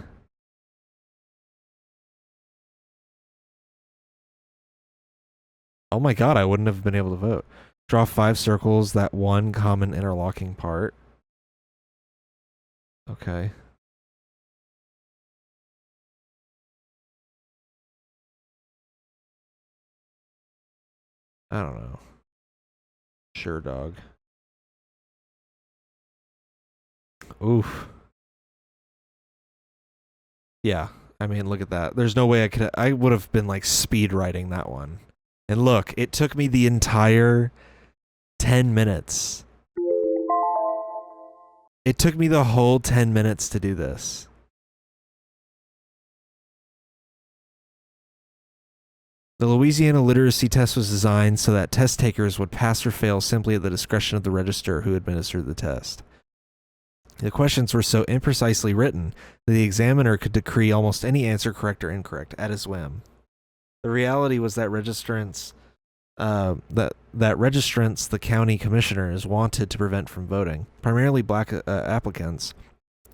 Oh my god, I wouldn't have been able to vote. Draw 5 circles, that one common interlocking part. Okay. I don't know. Sure, dog. Oof. Yeah, I mean, look at that. There's no way I would have been like speed writing that one. And look, it took me the entire 10 minutes. It took me the whole 10 minutes to do this. The Louisiana literacy test was designed so that test takers would pass or fail simply at the discretion of the registrar who administered the test. The questions were so imprecisely written that the examiner could decree almost any answer correct or incorrect at his whim. The reality was that registrants, the county commissioners wanted to prevent from voting, primarily black applicants,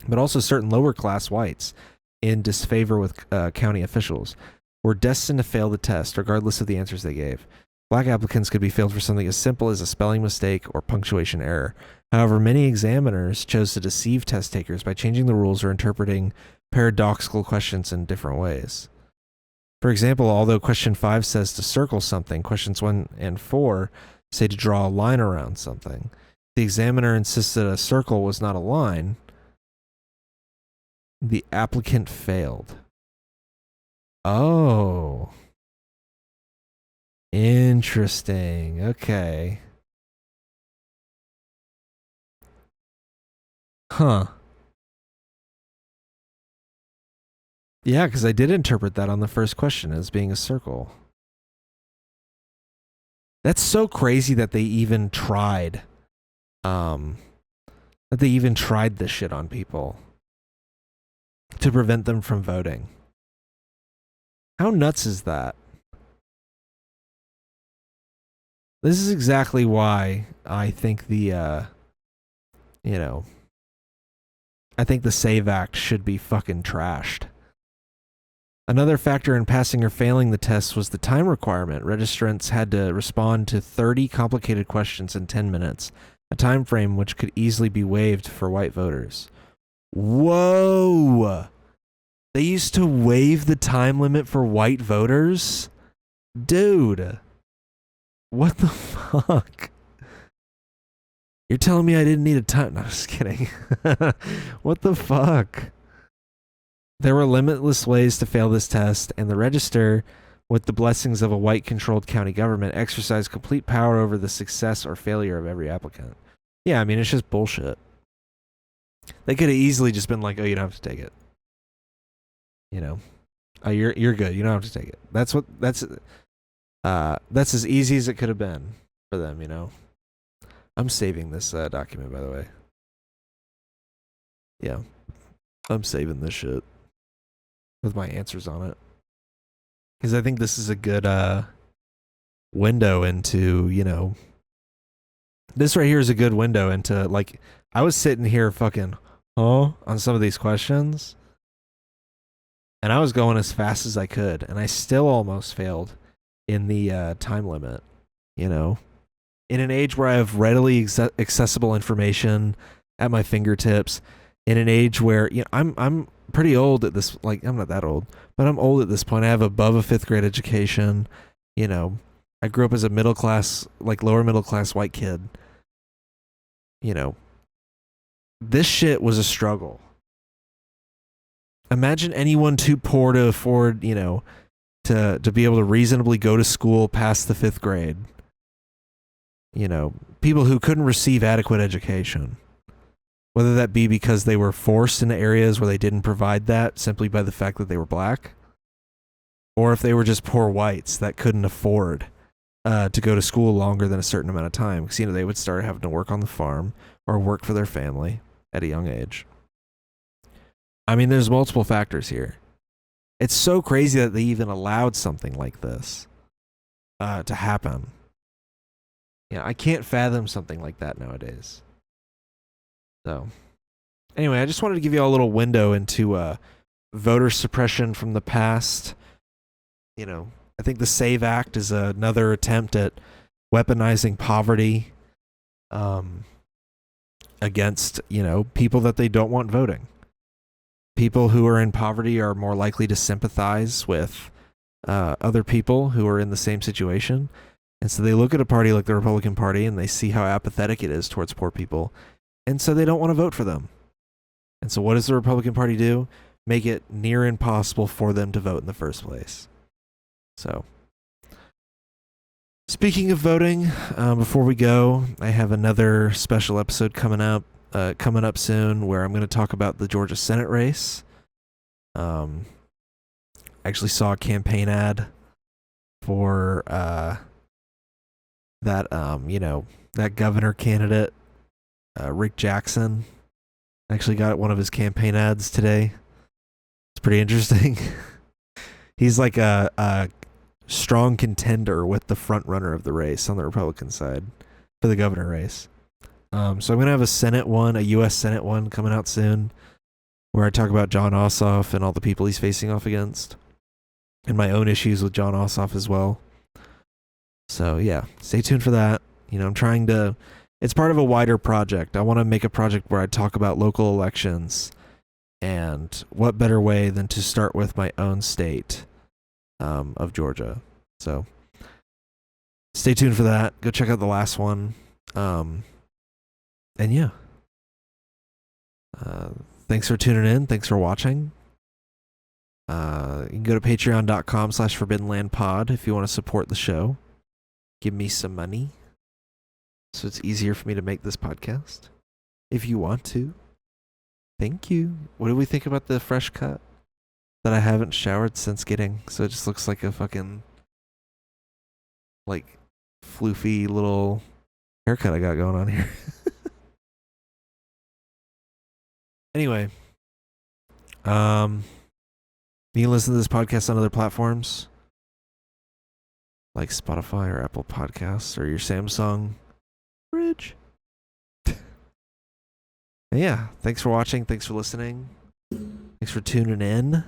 but also certain lower class whites in disfavor with county officials, were destined to fail the test regardless of the answers they gave. Black applicants could be failed for something as simple as a spelling mistake or punctuation error. However, many examiners chose to deceive test takers by changing the rules or interpreting paradoxical questions in different ways. For example, although question 5 says to circle something, questions 1 and 4 say to draw a line around something. The examiner insisted a circle was not a line. The applicant failed. Oh. Interesting. Okay. Huh. Yeah, because I did interpret that on the first question as being a circle. That's so crazy that they even tried. This shit on people to prevent them from voting. How nuts is that? This is exactly why I think I think the SAVE Act should be fucking trashed. Another factor in passing or failing the test was the time requirement. Registrants had to respond to 30 complicated questions in 10 minutes, a time frame which could easily be waived for white voters. Whoa! They used to waive the time limit for white voters? Dude. What the fuck? You're telling me I didn't need a time? No, just kidding. What the fuck? There were limitless ways to fail this test, and the register, with the blessings of a white-controlled county government, exercised complete power over the success or failure of every applicant. Yeah, I mean, it's just bullshit. They could have easily just been like, oh, you don't have to take it. You know? Oh, you're good. You don't have to take it. That's as easy as it could have been for them, you know? I'm saving this document, by the way. Yeah. I'm saving this shit with my answers on it. Because I think this is a good window into, you know, this right here is a good window into, like, I was sitting here fucking, on some of these questions, and I was going as fast as I could, and I still almost failed in the time limit, you know? In an age where I have readily accessible information at my fingertips, in an age where, you know, I'm pretty old at this, like, I'm not that old, but I'm old at this point. I have above a 5th grade education. You know, I grew up as a middle class, like lower middle class white kid. You know, this shit was a struggle. Imagine anyone too poor to afford, you know, to be able to reasonably go to school past the 5th grade. You know, people who couldn't receive adequate education. Whether that be because they were forced into areas where they didn't provide that simply by the fact that they were black, or if they were just poor whites that couldn't afford to go to school longer than a certain amount of time, because, you know, they would start having to work on the farm or work for their family at a young age. I mean, there's multiple factors here. It's so crazy that they even allowed something like this to happen. Yeah, I can't fathom something like that nowadays. So, anyway, I just wanted to give you all a little window into voter suppression from the past. You know, I think the SAVE Act is another attempt at weaponizing poverty against, you know, people that they don't want voting. People who are in poverty are more likely to sympathize with other people who are in the same situation. And so they look at a party like the Republican Party and they see how apathetic it is towards poor people. And so they don't want to vote for them. And so what does the Republican Party do? Make it near impossible for them to vote in the first place. So, speaking of voting, before we go, I have another special episode coming up soon where I'm going to talk about the Georgia Senate race. I actually saw a campaign ad for that, you know, that governor candidate, Rick Jackson. I actually got one of his campaign ads today. It's pretty interesting. He's like a strong contender with the front runner of the race on the Republican side for the governor race. So I'm going to have a U.S. Senate one coming out soon where I talk about Jon Ossoff and all the people he's facing off against and my own issues with Jon Ossoff as well. So yeah, stay tuned for that. You know, it's part of a wider project. I want to make a project where I talk about local elections, and what better way than to start with my own state of Georgia. So stay tuned for that. Go check out the last one. And yeah. Thanks for tuning in. Thanks for watching. You can go to patreon.com/forbiddenlandpod if you want to support the show. Give me some money so it's easier for me to make this podcast. If you want to. Thank you. What do we think about the fresh cut that I haven't showered since getting? So it just looks like a fucking, like, floofy little haircut I got going on here. Anyway, you can listen to this podcast on other platforms like Spotify or Apple Podcasts or your Samsung fridge. Yeah, thanks for watching. Thanks for listening. Thanks for tuning in.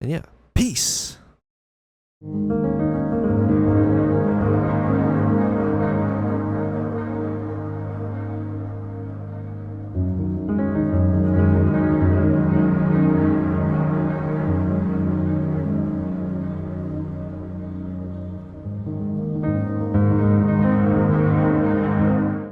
And yeah, peace.